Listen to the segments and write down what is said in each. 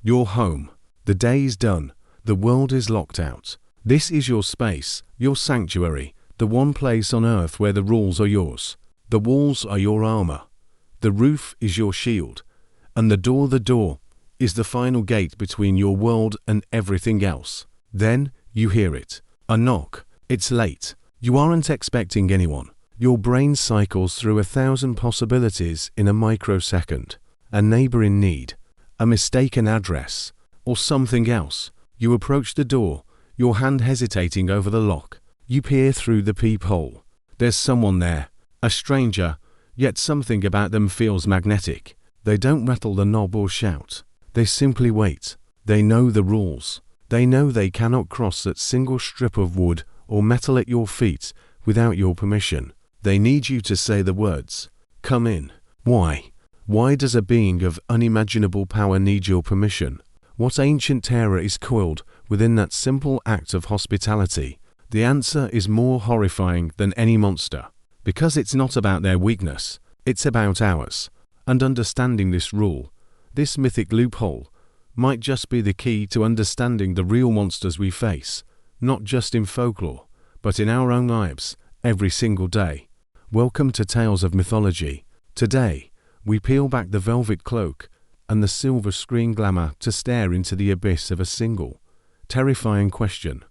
Your home. The day is done. The world is locked out. This is your space, your sanctuary, the one place on earth where the rules are yours. The walls are your armor. The roof is your shield. And the door is the final gate between your world and everything else. Then you hear it. A knock. It's late. You aren't expecting anyone. Your brain cycles through 1,000 possibilities in a microsecond. A neighbor in need, a mistaken address, or something else. You approach the door, your hand hesitating over the lock. You peer through the peephole. There's someone there, a stranger, yet something about them feels magnetic. They don't rattle the knob or shout. They simply wait. They know the rules. They know they cannot cross that single strip of wood or metal at your feet without your permission. They need you to say the words, "Come in." Why? Why does a being of unimaginable power need your permission? What ancient terror is coiled within that simple act of hospitality? The answer is more horrifying than any monster. Because it's not about their weakness, it's about ours. And understanding this rule, this mythic loophole, might just be the key to understanding the real monsters we face, not just in folklore, but in our own lives, every single day. Welcome to Tales of Mythology. Today, we peel back the velvet cloak and the silver screen glamour to stare into the abyss of a single, terrifying question.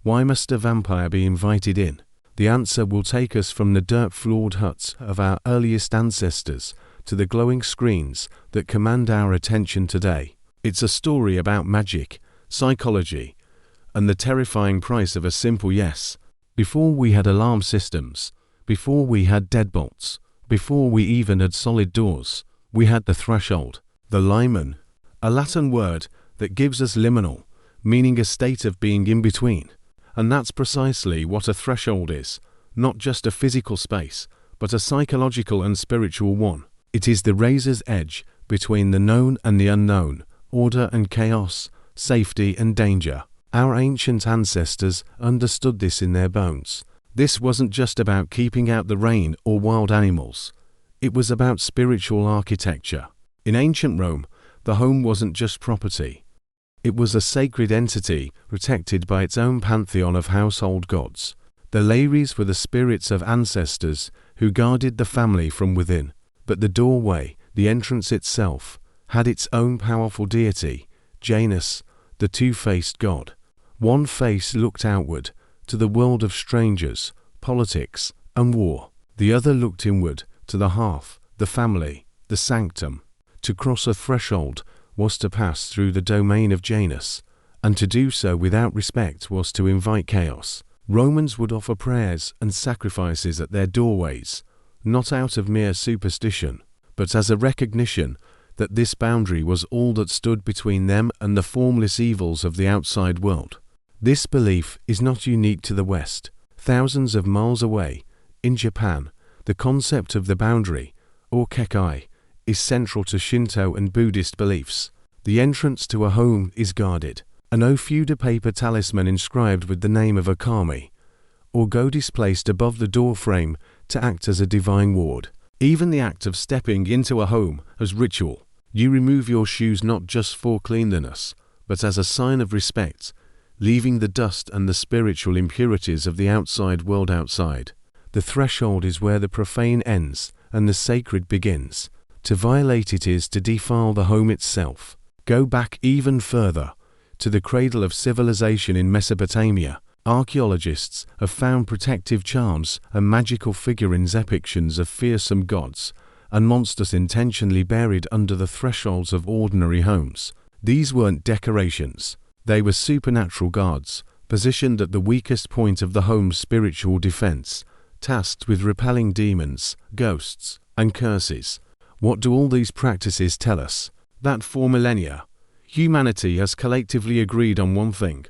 Why must a vampire be invited in? The answer will take us from the dirt-floored huts of our earliest ancestors to the glowing screens that command our attention today. It's a story about magic, psychology, and the terrifying price of a simple yes. Before we had alarm systems, before we had deadbolts, before we even had solid doors, we had the threshold, the limen, a Latin word that gives us liminal, meaning a state of being in between. And that's precisely what a threshold is, not just a physical space, but a psychological and spiritual one. It is the razor's edge between the known and the unknown, order and chaos, safety and danger. Our ancient ancestors understood this in their bones. This wasn't just about keeping out the rain or wild animals. It was about spiritual architecture. In ancient Rome, the home wasn't just property. It was a sacred entity protected by its own pantheon of household gods. The Lares were the spirits of ancestors who guarded the family from within. But the doorway, the entrance itself, had its own powerful deity, Janus, the two-faced god. One face looked outward, to the world of strangers, politics, and war. The other looked inward, to the hearth, the family, the sanctum. To cross a threshold was to pass through the domain of Janus, and to do so without respect was to invite chaos. Romans would offer prayers and sacrifices at their doorways, not out of mere superstition, but as a recognition that this boundary was all that stood between them and the formless evils of the outside world. This belief is not unique to the West. Thousands of miles away, in Japan, the concept of the boundary, or kekai, is central to Shinto and Buddhist beliefs. The entrance to a home is guarded. An Ofuda paper talisman inscribed with the name of a kami, or god is placed above the door frame to act as a divine ward. Even the act of stepping into a home as ritual. You remove your shoes not just for cleanliness, but as a sign of respect, leaving the dust and the spiritual impurities of the outside world outside. The threshold is where the profane ends and the sacred begins. To violate it is to defile the home itself. Go back even further, to the cradle of civilization in Mesopotamia. Archaeologists have found protective charms and magical figurines, depictions of fearsome gods and monsters intentionally buried under the thresholds of ordinary homes. These weren't decorations. They were supernatural guards, positioned at the weakest point of the home's spiritual defense, tasked with repelling demons, ghosts, and curses. What do all these practices tell us? That for millennia, humanity has collectively agreed on one thing.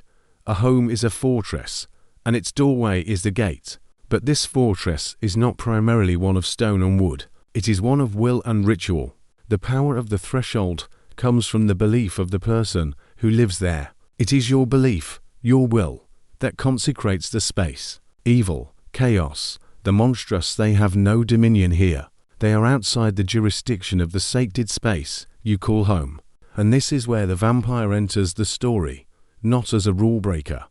A home is a fortress, and its doorway is the gate. But this fortress is not primarily one of stone and wood. It is one of will and ritual. The power of the threshold comes from the belief of the person who lives there. It is your belief, your will, that consecrates the space. Evil, chaos, the monstrous, they have no dominion here. They are outside the jurisdiction of the sacred space you call home. And this is where the vampire enters the story, not as a rule breaker,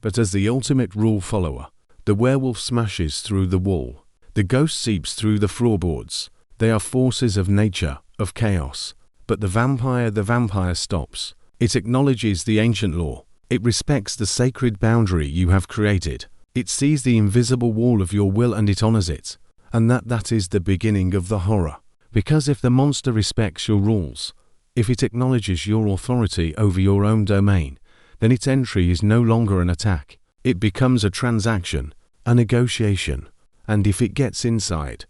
but as the ultimate rule follower. The werewolf smashes through the wall. The ghost seeps through the floorboards. They are forces of nature, of chaos. But the vampire stops. It acknowledges the ancient law. It respects the sacred boundary you have created. It sees the invisible wall of your will and it honors it. And that is the beginning of the horror. Because if the monster respects your rules, if it acknowledges your authority over your own domain, then its entry is no longer an attack. It becomes a transaction, a negotiation. And if it gets inside,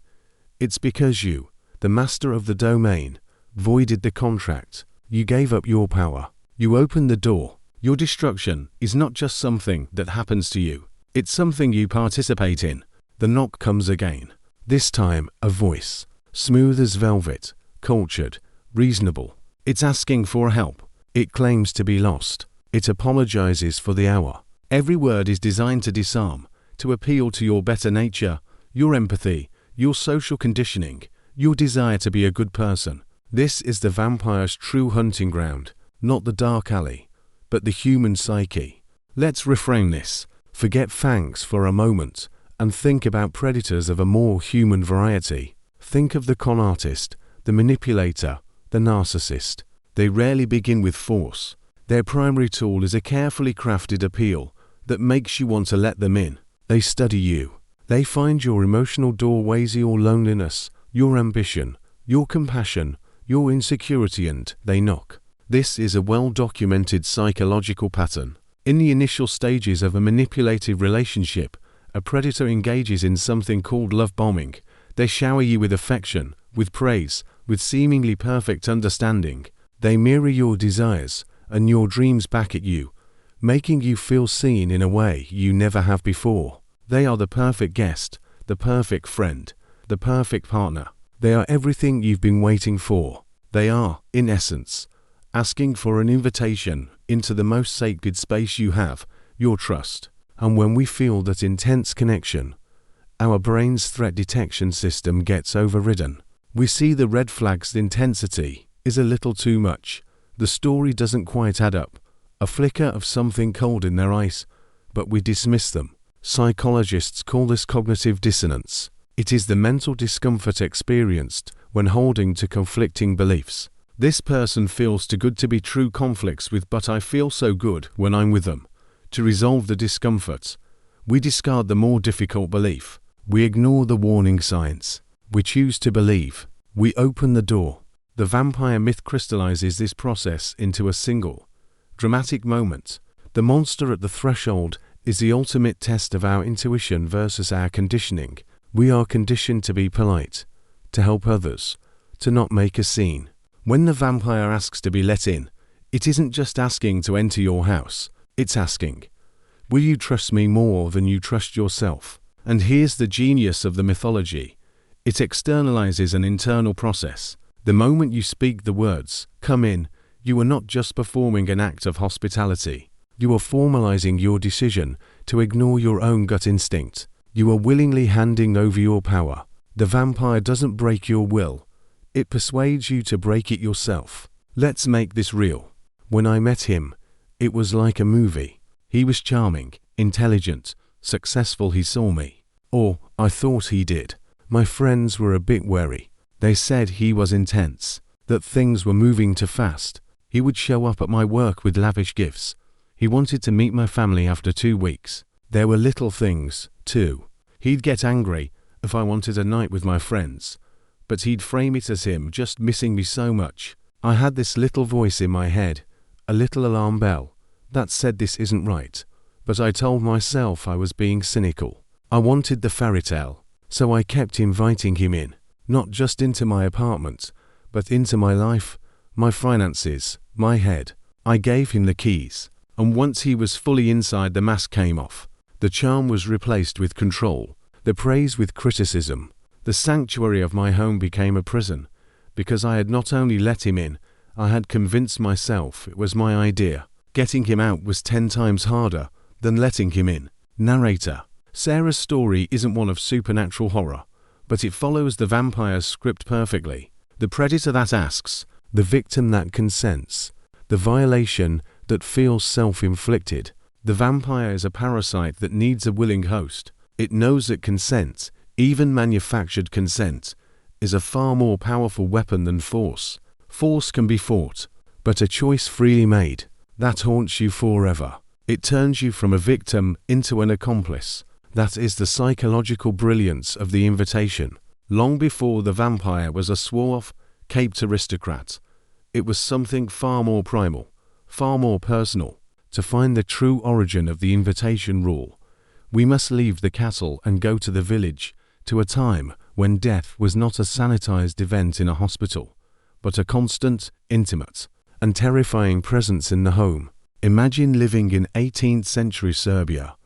it's because you, the master of the domain, voided the contract. You gave up your power. You opened the door. Your destruction is not just something that happens to you. It's something you participate in. The knock comes again. This time, a voice. Smooth as velvet, cultured, reasonable. It's asking for help. It claims to be lost. It apologizes for the hour. Every word is designed to disarm, to appeal to your better nature, your empathy, your social conditioning, your desire to be a good person. This is the vampire's true hunting ground, not the dark alley, but the human psyche. Let's reframe this. Forget fangs for a moment and think about predators of a more human variety. Think of the con artist, the manipulator, the narcissist. They rarely begin with force. Their primary tool is a carefully crafted appeal that makes you want to let them in. They study you. They find your emotional doorways, your loneliness, your ambition, your compassion, your insecurity, and they knock. This is a well-documented psychological pattern. In the initial stages of a manipulative relationship, a predator engages in something called love bombing. They shower you with affection, with praise, with seemingly perfect understanding. They mirror your desires and your dreams back at you, making you feel seen in a way you never have before. They are the perfect guest, the perfect friend, the perfect partner. They are everything you've been waiting for. They are, in essence, asking for an invitation into the most sacred space you have, your trust. And when we feel that intense connection, our brain's threat detection system gets overridden. We see the red flags. The intensity is a little too much. The story doesn't quite add up. A flicker of something cold in their eyes, but we dismiss them. Psychologists call this cognitive dissonance. It is the mental discomfort experienced when holding to conflicting beliefs. This person feels too good to be true conflicts with, but I feel so good when I'm with them. To resolve the discomfort, we discard the more difficult belief. We ignore the warning signs. We choose to believe. We open the door. The vampire myth crystallizes this process into a single, dramatic moment. The monster at the threshold is the ultimate test of our intuition versus our conditioning. We are conditioned to be polite, to help others, to not make a scene. When the vampire asks to be let in, it isn't just asking to enter your house. It's asking, will you trust me more than you trust yourself? And here's the genius of the mythology. It externalizes an internal process. The moment you speak the words, come in, you are not just performing an act of hospitality. You are formalizing your decision to ignore your own gut instinct. You are willingly handing over your power. The vampire doesn't break your will. It persuades you to break it yourself. Let's make this real. When I met him, it was like a movie. He was charming, intelligent, successful. He saw me. Or, I thought he did. My friends were a bit wary. They said he was intense, that things were moving too fast. He would show up at my work with lavish gifts. He wanted to meet my family after 2 weeks. There were little things, too. He'd get angry if I wanted a night with my friends, but he'd frame it as him just missing me so much. I had this little voice in my head, a little alarm bell, that said this isn't right, but I told myself I was being cynical. I wanted the fairy tale, so I kept inviting him in, not just into my apartment, but into my life, my finances, my head. I gave him the keys, and once he was fully inside, the mask came off. The charm was replaced with control, the praise with criticism. The sanctuary of my home became a prison, because I had not only let him in, I had convinced myself it was my idea. Getting him out was 10 times harder than letting him in. Narrator. Sarah's story isn't one of supernatural horror, but it follows the vampire's script perfectly. The predator that asks, the victim that consents, the violation that feels self-inflicted. The vampire is a parasite that needs a willing host. It knows that consent, even manufactured consent, is a far more powerful weapon than force. Force can be fought, but a choice freely made, that haunts you forever. It turns you from a victim into an accomplice. That is the psychological brilliance of the invitation. Long before the vampire was a suave, caped aristocrat, it was something far more primal, far more personal. To find the true origin of the invitation rule, we must leave the castle and go to the village, to a time when death was not a sanitized event in a hospital, but a constant, intimate, and terrifying presence in the home. Imagine living in 18th century Serbia,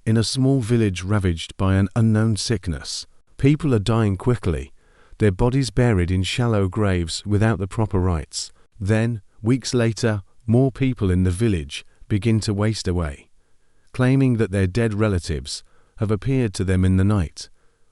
in a small village ravaged by an unknown sickness. People are dying quickly, their bodies buried in shallow graves without the proper rites. Then, weeks later, more people in the village begin to waste away, claiming that their dead relatives have appeared to them in the night,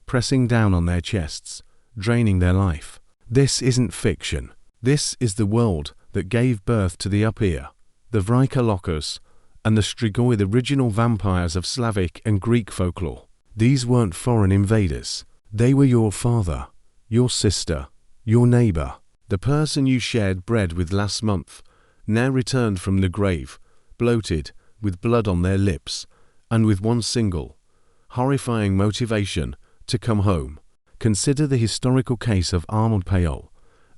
pressing down on their chests, draining their life. This isn't fiction. This is the world that gave birth to the Upir, the Vrykalokas, and the Strigoi, the original vampires of Slavic and Greek folklore. These weren't foreign invaders. They were your father, your sister, your neighbor, the person you shared bread with last month, now returned from the grave, bloated, with blood on their lips, and with one single, horrifying motivation to come home. Consider the historical case of Arnold Payol,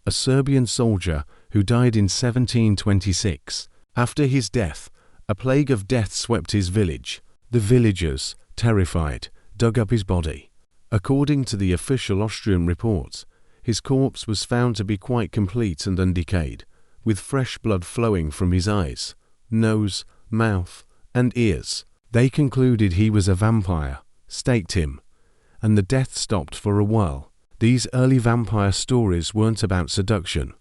a Serbian soldier who died in 1726. After his death, a plague of death swept his village. The villagers, terrified, dug up his body. According to the official Austrian reports, his corpse was found to be quite complete and undecayed, with fresh blood flowing from his eyes, nose, mouth, and ears. They concluded he was a vampire, staked him, and the death stopped for a while. These early vampire stories weren't about seduction.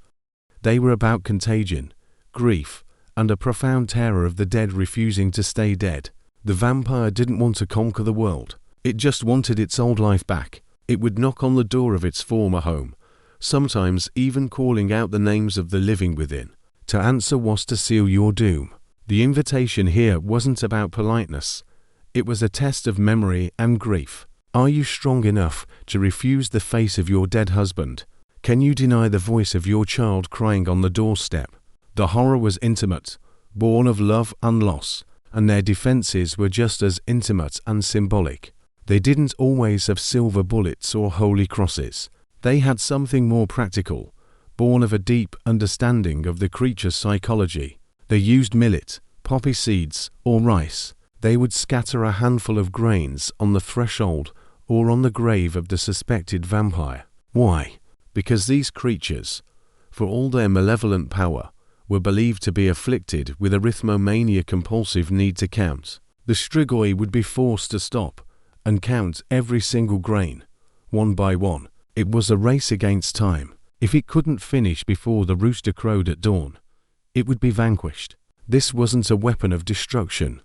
They were about contagion, grief, and a profound terror of the dead refusing to stay dead. The vampire didn't want to conquer the world. It just wanted its old life back. It would knock on the door of its former home, sometimes even calling out the names of the living within. To answer was to seal your doom. The invitation here wasn't about politeness. It was a test of memory and grief. Are you strong enough to refuse the face of your dead husband? Can you deny the voice of your child crying on the doorstep? The horror was intimate, born of love and loss, and their defenses were just as intimate and symbolic. They didn't always have silver bullets or holy crosses. They had something more practical, born of a deep understanding of the creature's psychology. They used millet, poppy seeds, or rice. They would scatter a handful of grains on the threshold or on the grave of the suspected vampire. Why? Because these creatures, for all their malevolent power, were believed to be afflicted with arithmomania, compulsive need to count. The Strigoi would be forced to stop and count every single grain, one by one. It was a race against time. If it couldn't finish before the rooster crowed at dawn, it would be vanquished. This wasn't a weapon of destruction.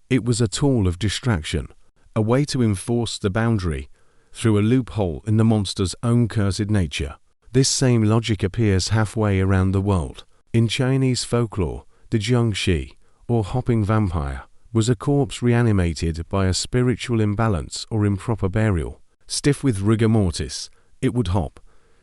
It was a tool of distraction, a way to enforce the boundary through a loophole in the monster's own cursed nature. This same logic appears halfway around the world. In Chinese folklore, the Jiangshi, or hopping vampire, was a corpse reanimated by a spiritual imbalance or improper burial. Stiff with rigor mortis, it would hop,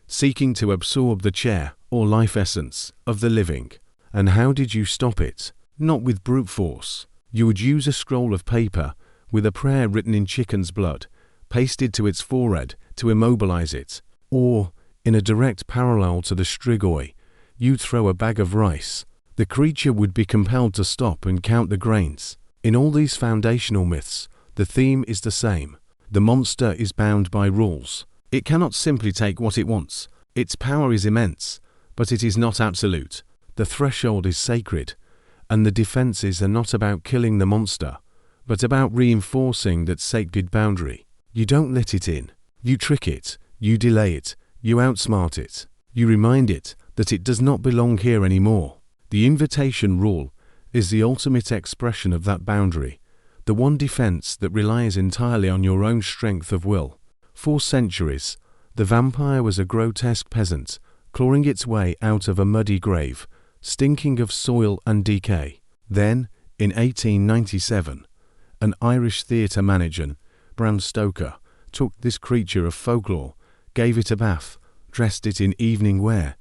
seeking to absorb the chair or life essence of the living. And how did you stop it? Not with brute force. You would use a scroll of paper with a prayer written in chicken's blood, pasted to its forehead to immobilize it. Or, in a direct parallel to the Strigoi, you'd throw a bag of rice. The creature would be compelled to stop and count the grains. In all these foundational myths, the theme is the same. The monster is bound by rules. It cannot simply take what it wants. Its power is immense, but it is not absolute. The threshold is sacred, and the defenses are not about killing the monster, but about reinforcing that sacred boundary. You don't let it in. You trick it. You delay it. You outsmart it. You remind it that it does not belong here anymore. The invitation rule is the ultimate expression of that boundary, the one defense that relies entirely on your own strength of will. For centuries, the vampire was a grotesque peasant, clawing its way out of a muddy grave, stinking of soil and decay. Then, in 1897, an Irish theatre manager, Bram Stoker, took this creature of folklore, gave it a bath, dressed it in evening wear,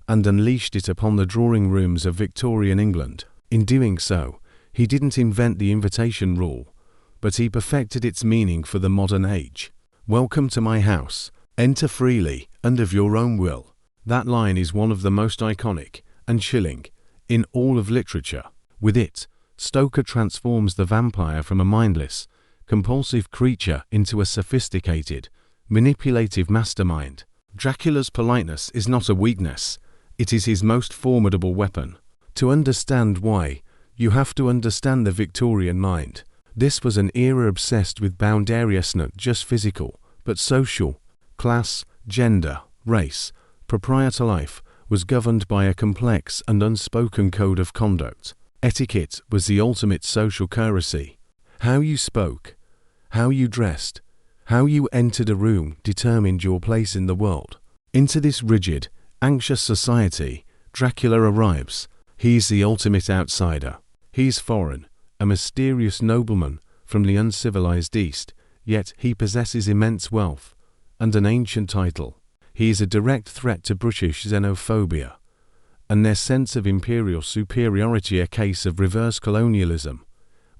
and unleashed it upon the drawing rooms of Victorian England. In doing so, he didn't invent the invitation rule, but he perfected its meaning for the modern age. "Welcome to my house. Enter freely and of your own will." That line is one of the most iconic and chilling in all of literature. With it, Stoker transforms the vampire from a mindless, compulsive creature into a sophisticated, manipulative mastermind. Dracula's politeness is not a weakness, it is his most formidable weapon. To understand why, you have to understand the Victorian mind. This was an era obsessed with boundaries, not just physical, but social. Class, gender, race, proprietor life was governed by a complex and unspoken code of conduct. Etiquette was the ultimate social courtesy. How you spoke, how you dressed, how you entered a room determined your place in the world. Into this rigid, anxious society, Dracula arrives. He's the ultimate outsider. He's foreign, a mysterious nobleman from the uncivilized East, yet he possesses immense wealth and an ancient title. He is a direct threat to British xenophobia and their sense of imperial superiority, a case of reverse colonialism,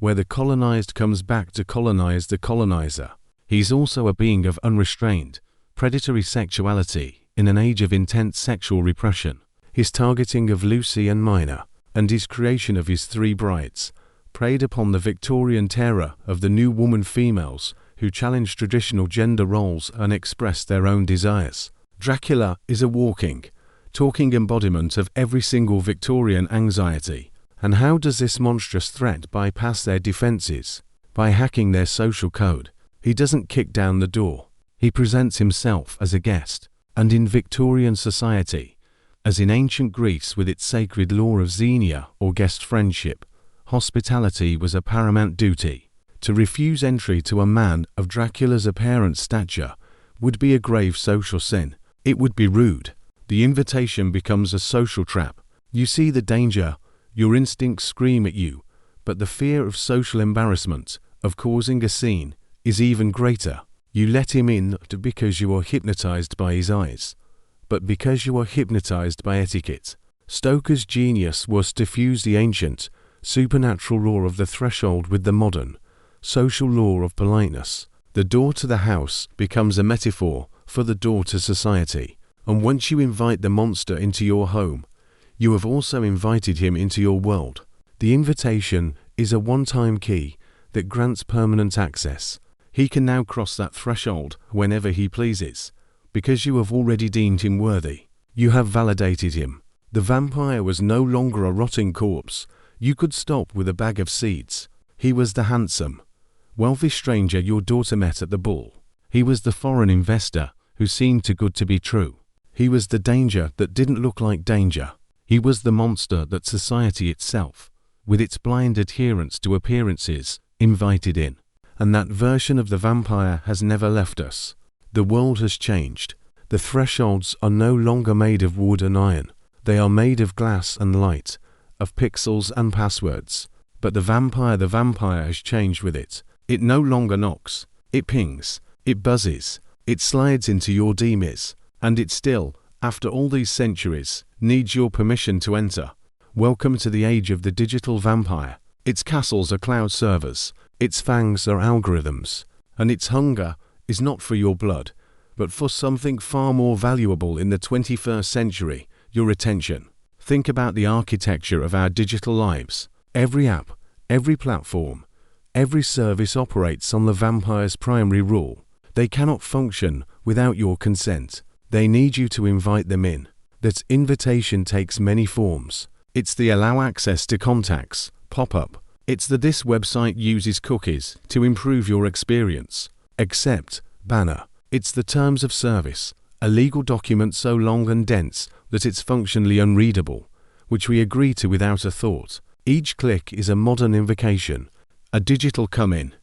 where the colonized comes back to colonize the colonizer. He's also a being of unrestrained, predatory sexuality in an age of intense sexual repression. His targeting of Lucy and Mina, and his creation of his three brides, preyed upon the Victorian terror of the new woman females who challenged traditional gender roles and expressed their own desires. Dracula is a walking, talking embodiment of every single Victorian anxiety. And how does this monstrous threat bypass their defenses? By hacking their social code. He doesn't kick down the door. He presents himself as a guest. And in Victorian society, as in ancient Greece with its sacred law of xenia or guest friendship, hospitality was a paramount duty. To refuse entry to a man of Dracula's apparent stature would be a grave social sin. It would be rude. The invitation becomes a social trap. You see the danger, your instincts scream at you, but the fear of social embarrassment, of causing a scene, is even greater. You let him in not because you are hypnotized by his eyes, but because you are hypnotized by etiquette. Stoker's genius was to fuse the ancient, supernatural law of the threshold with the modern, social law of politeness. The door to the house becomes a metaphor for the door to society. And once you invite the monster into your home, you have also invited him into your world. The invitation is a one-time key that grants permanent access. He can now cross that threshold whenever he pleases, because you have already deemed him worthy. You have validated him. The vampire was no longer a rotting corpse you could stop with a bag of seeds. He was the handsome, wealthy stranger your daughter met at the ball. He was the foreign investor who seemed too good to be true. He was the danger that didn't look like danger. He was the monster that society itself, with its blind adherence to appearances, invited in. And that version of the vampire has never left us. The world has changed. The thresholds are no longer made of wood and iron. They are made of glass and light, of pixels and passwords. But the vampire has changed with it. It no longer knocks. It pings. It buzzes. It slides into your DMs. And it still, after all these centuries, needs your permission to enter. Welcome to the age of the digital vampire. Its castles are cloud servers, its fangs are algorithms, and its hunger is not for your blood, but for something far more valuable in the 21st century, your attention. Think about the architecture of our digital lives. Every app, every platform, every service operates on the vampire's primary rule. They cannot function without your consent. They need you to invite them in. That invitation takes many forms. It's the allow access to contacts, pop-up. It's the this website uses cookies to improve your experience. Accept, banner. It's the terms of service, a legal document so long and dense that it's functionally unreadable, which we agree to without a thought. Each click is a modern invocation, a digital come-in.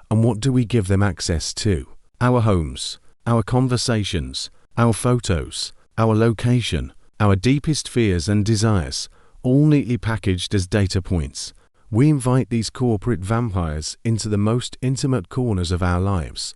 And what do we give them access to? Our homes, our conversations, our photos, our location, our deepest fears and desires, all neatly packaged as data points. We invite these corporate vampires into the most intimate corners of our lives.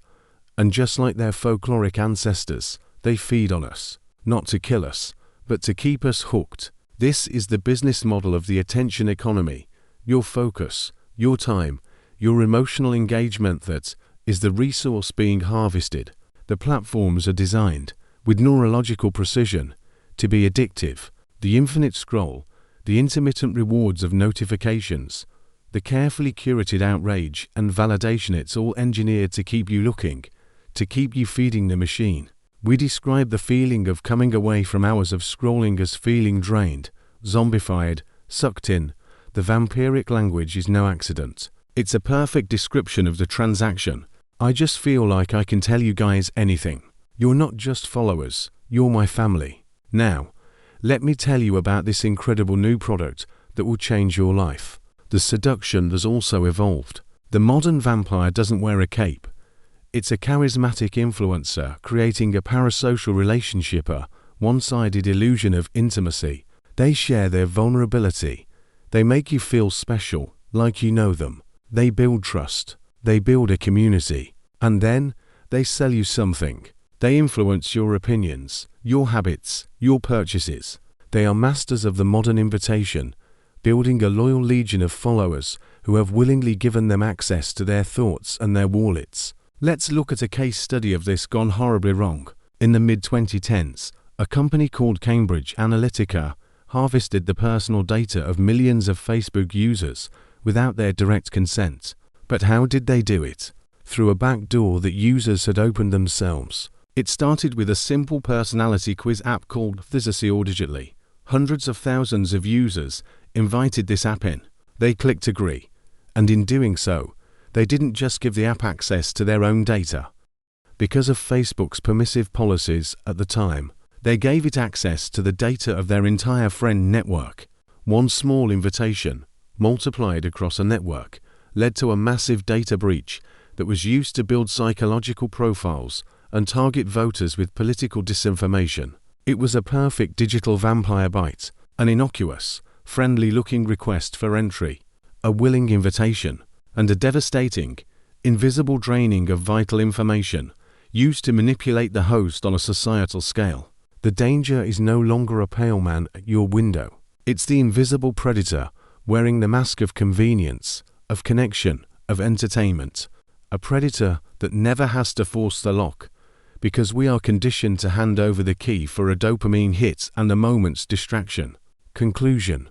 And just like their folkloric ancestors, they feed on us, not to kill us, but to keep us hooked. This is the business model of the attention economy. Your focus, your time, your emotional engagement, that is the resource being harvested. The platforms are designed, with neurological precision, to be addictive. The infinite scroll, the intermittent rewards of notifications, the carefully curated outrage and validation, it's all engineered to keep you looking, to keep you feeding the machine. We describe the feeling of coming away from hours of scrolling as feeling drained, zombified, sucked in. The vampiric language is no accident. It's a perfect description of the transaction. I just feel like I can tell you guys anything. You're not just followers, you're my family. Now, let me tell you about this incredible new product that will change your life. The seduction has also evolved. The modern vampire doesn't wear a cape. It's a charismatic influencer creating a parasocial relationship, a one-sided illusion of intimacy. They share their vulnerability. They make you feel special, like you know them. They build trust. They build a community. And then, they sell you something. They influence your opinions, your habits, your purchases. They are masters of the modern invitation, building a loyal legion of followers who have willingly given them access to their thoughts and their wallets. Let's look at a case study of this gone horribly wrong. In the mid-2010s, a company called Cambridge Analytica harvested the personal data of millions of Facebook users without their direct consent. But how did they do it? Through a back door that users had opened themselves. It started with a simple personality quiz app called Digitally. Hundreds of thousands of users invited this app in. They clicked agree. And in doing so, they didn't just give the app access to their own data. Because of Facebook's permissive policies at the time, they gave it access to the data of their entire friend network. One small invitation, multiplied across a network, led to a massive data breach that was used to build psychological profiles and target voters with political disinformation. It was a perfect digital vampire bite, an innocuous, friendly-looking request for entry, a willing invitation, and a devastating, invisible draining of vital information used to manipulate the host on a societal scale. The danger is no longer a pale man at your window. It's the invisible predator wearing the mask of convenience, of connection, of entertainment. A predator that never has to force the lock, because we are conditioned to hand over the key for a dopamine hit and a moment's distraction. Conclusion.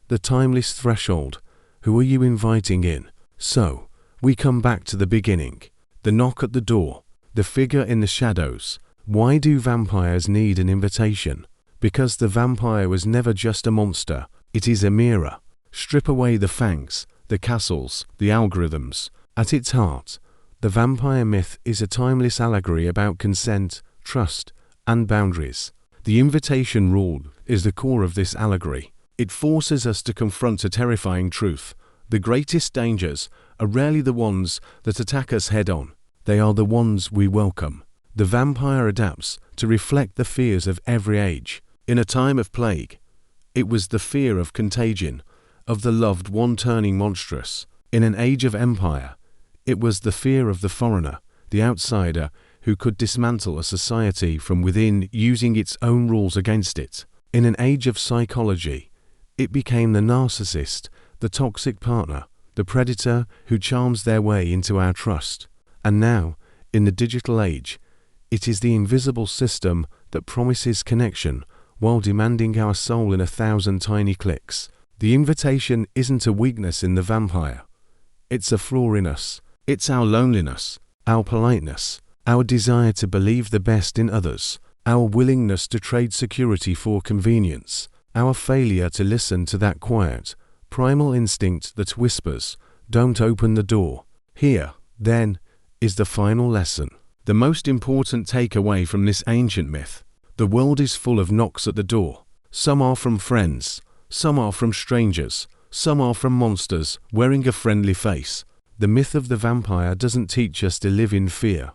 The timeless threshold. Who are you inviting in? So, we come back to the beginning. The knock at the door. The figure in the shadows. Why do vampires need an invitation? Because the vampire was never just a monster. It is a mirror. Strip away the fangs, the castles, the algorithms. At its heart, the vampire myth is a timeless allegory about consent, trust, and boundaries. The invitation rule is the core of this allegory. It forces us to confront a terrifying truth. The greatest dangers are rarely the ones that attack us head-on. They are the ones we welcome. The vampire adapts to reflect the fears of every age. In a time of plague, it was the fear of contagion, of the loved one turning monstrous. In an age of empire, it was the fear of the foreigner, the outsider, who could dismantle a society from within using its own rules against it. In an age of psychology, it became the narcissist, the toxic partner, the predator who charms their way into our trust. And now, in the digital age, it is the invisible system that promises connection while demanding our soul in 1,000 tiny clicks. The invitation isn't a weakness in the vampire. It's a flaw in us. It's our loneliness, our politeness, our desire to believe the best in others, our willingness to trade security for convenience, our failure to listen to that quiet, primal instinct that whispers, "Don't open the door." Here, then, is the final lesson. The most important takeaway from this ancient myth. The world is full of knocks at the door. Some are from friends, some are from strangers, some are from monsters wearing a friendly face. The myth of the vampire doesn't teach us to live in fear,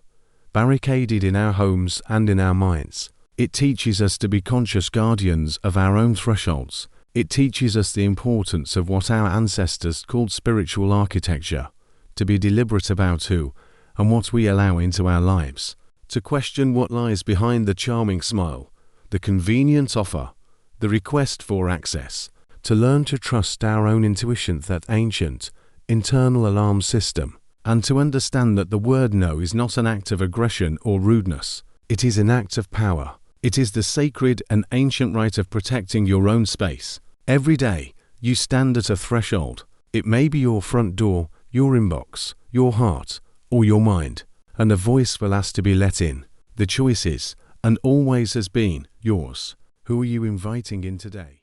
barricaded in our homes and in our minds. It teaches us to be conscious guardians of our own thresholds. It teaches us the importance of what our ancestors called spiritual architecture, to be deliberate about who and what we allow into our lives, to question what lies behind the charming smile, the convenient offer, the request for access, to learn to trust our own intuition, that ancient, internal alarm system, and to understand that the word no is not an act of aggression or rudeness. It is an act of power. It is the sacred and ancient right of protecting your own space. Every day, you stand at a threshold. It may be your front door, your inbox, your heart, or your mind, and a voice will ask to be let in. The choice is, and always has been, yours. Who are you inviting in today?